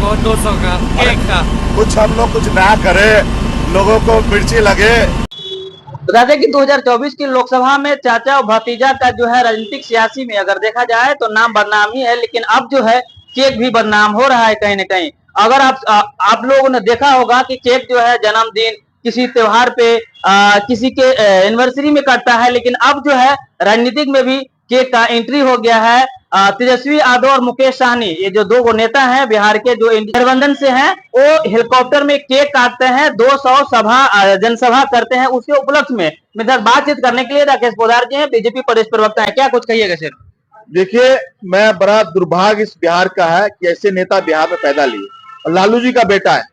100 200 का केक का। कुछ हम लोग कुछ ना करे, लोगों को मिर्ची लगे। बता दें कि 2024 की लोकसभा में चाचा और भतीजा का जो है राजनीतिक सियासी में अगर देखा जाए तो नाम बदनाम ही है, लेकिन अब जो है केक भी बदनाम हो रहा है कहीं ना कहीं। अगर आप लोगों ने देखा होगा कि केक जो है जन्मदिन किसी त्योहार पे किसी के एनिवर्सरी में कटता है, लेकिन अब जो है राजनीतिक में भी केक का एंट्री हो गया है। तेजस्वी यादव और मुकेश सहनी, ये जो दो नेता हैं बिहार के जो गठबंधन से हैं, वो हेलीकॉप्टर में केक काटते हैं, 200 जनसभा करते हैं उसके उपलक्ष्य में। मेरे साथ बातचीत करने के लिए राकेश पोदार जी हैं, बीजेपी प्रदेश प्रवक्ता है। क्या कुछ कहिएगा सर? देखिए, मैं बड़ा दुर्भाग्य इस बिहार का है कि ऐसे नेता बिहार में पैदा लिए, और लालू जी का बेटा है।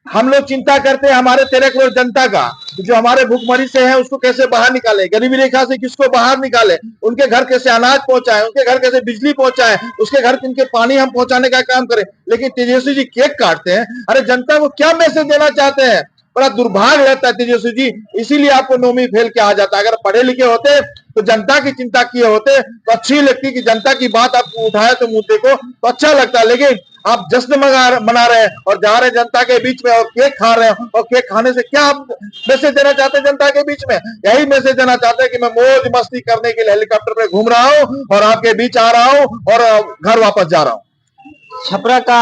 हम लोग चिंता करते हैं हमारे 13 करोड़ जनता का, जो हमारे भूखमरी से है उसको कैसे बाहर निकाले, गरीबी रेखा से किसको बाहर निकाले, उनके घर कैसे अनाज पहुंचाए, उनके घर कैसे बिजली पहुंचाए, उसके घर उनके पानी हम पहुंचाने का काम करें। लेकिन तेजस्वी जी केक काटते हैं। अरे जनता को क्या मैसेज देना चाहते हैं? बड़ा दुर्भाग्य रहता है तेजस्वी जी, इसीलिए आपको नौवीं फेल के आ जाता है। अगर पढ़े लिखे होते तो जनता की चिंता किए होते तो अच्छी लगती कि जनता की बात आपको उठाए तो मुद्दे को तो अच्छा लगता है। लेकिन आप जश्न मना रहे हैं और जा रहे हैं जनता के बीच में और केक खा रहे हैं, और केक खाने से क्या आप मैसेज देना चाहते हैं जनता के बीच में? यही मैसेज देना चाहते हैं कि मैं मौज मस्ती करने के लिए हेलीकॉप्टर पे घूम रहा हूं और आपके बीच आ रहा हूं और घर वापस जा रहा हूं। छपरा का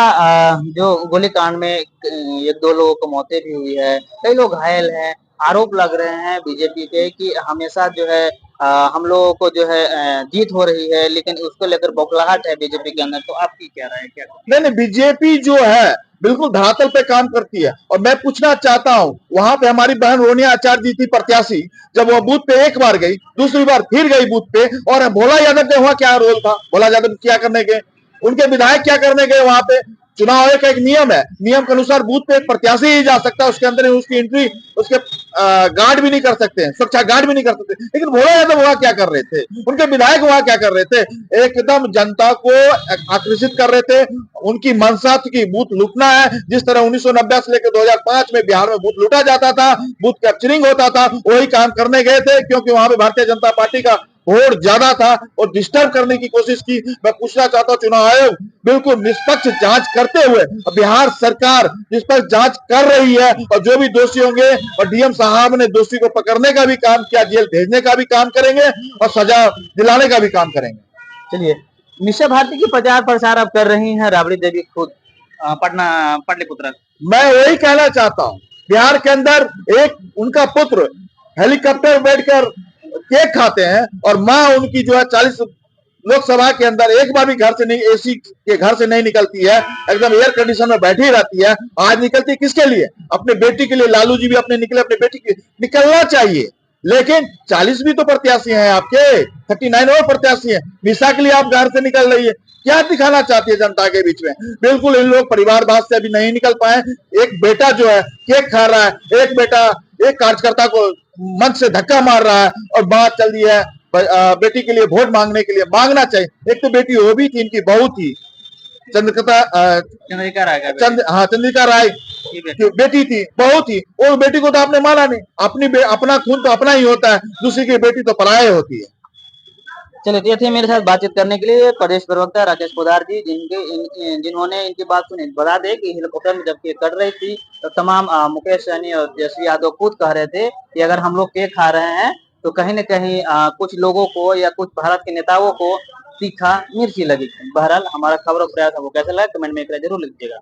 जो गोलीकांड में एक दो लोगों को मौतें भी हुई है, कई लोग घायल हैं। आरोप लग रहे हैं बीजेपी पे कि हमेशा जो है हम लोगों को जो है जीत हो रही है, लेकिन उसको लेकर बौखलाहट है बीजेपी के अंदर। तो आपकी क्या राय है? क्या नहीं नहीं, बीजेपी जो है बिल्कुल धरातल पे काम करती है। और मैं पूछना चाहता हूं, वहां पे हमारी बहन रोनिया आचार्य जी थी प्रत्याशी, जब वो बूथ पे एक बार गई, दूसरी बार फिर गई बूथ पे, और भोला यादव के वहां क्या रोल था? भोला यादव क्या करने गए? उनके विधायक क्या करने गए वहां पे? चुनाव आयोग का एक नियम है, नियम के अनुसार बूथ पे एक प्रत्याशी ही जा सकता है, उसके अंदर उसकी एंट्री उसके गार्ड भी नहीं कर सकते हैं, सुरक्षा गार्ड भी नहीं कर सकते। लेकिन भोला यादव वहां क्या कर रहे थे? उनके विधायक वहां क्या कर रहे थे? एकदम जनता को आकर्षित कर रहे थे। उनकी मंशा थी कि बूथ लूटना है। जिस तरह 1990 से लेकर 2005 में बिहार में बूथ लूटा जाता था, बूथ कैप्चरिंग होता था, वही काम करने गए थे, क्योंकि वहां पे भारतीय जनता पार्टी का वोट ज्यादा था और डिस्टर्ब करने की कोशिश की। मैं पूछना चाहता हूं, चुनाव आयोग बिल्कुल निष्पक्ष जांच करते हुए, बिहार सरकार निष्पक्ष जांच कर रही है, और जो भी दोषी होंगे, और डीएम साहब ने दोषी को पकड़ने का भी काम किया, जेल भेजने का भी काम करेंगे और सजा दिलाने का भी काम करेंगे। चलिए, मिशा भारती की प्रचार प्रसार अब कर रही हैं राबड़ी देवी खुद पटना पाटलिपुत्र। मैं वही कहना चाहता हूं, बिहार के अंदर एक उनका पुत्र हेलीकॉप्टर बैठकर केक खाते हैं, और माँ उनकी जो है 40 लोकसभा के अंदर एक बार भी घर से नहीं, एसी के घर से नहीं निकलती है, एकदम एयर कंडीशन में बैठी रहती है। आज निकलती है किसके लिए? अपने बेटी के लिए। लालू जी भी अपने निकले अपने बेटी के, निकलना चाहिए। लेकिन 40 भी तो प्रत्याशी हैं आपके, 39 और प्रत्याशी हैं, निशा के लिए आप घर से निकल रही है। क्या दिखाना चाहती है जनता के बीच में? बिल्कुल इन लोग परिवारवाद से अभी नहीं निकल पाए। एक बेटा जो है केक खा रहा है, एक बेटा एक कार्यकर्ता को मंच से धक्का मार रहा है, और बात चल रही है बेटी के लिए वोट मांगने के लिए। मांगना चाहिए। एक तो बेटी वो भी थी, इनकी बहू थी चंद्रिका राय का चंद्रिका राय की बेटी थी, बहू थी। वो बेटी को तो आपने माना नहीं। अपना खून तो अपना ही होता है, दूसरी की बेटी तो पराये होती है। चलिए, ये थे मेरे साथ बातचीत करने के लिए प्रदेश प्रवक्ता राकेश पोदार जी, जिन्होंने इनकी बात सुनी। बता दें कि हेलीकॉप्टर में जब केक कट रही थी तो तमाम मुकेश सहनी और तेजस्वी यादव खुद कह रहे थे कि अगर हम लोग केक खा रहे हैं तो कहीं न कहीं कुछ लोगों को या कुछ भारत के नेताओं को तीखा मिर्ची लगी। बहरहाल, हमारा खबर और प्रयास आपको कैसा लगा कमेंट में एक जरूर लिखिएगा।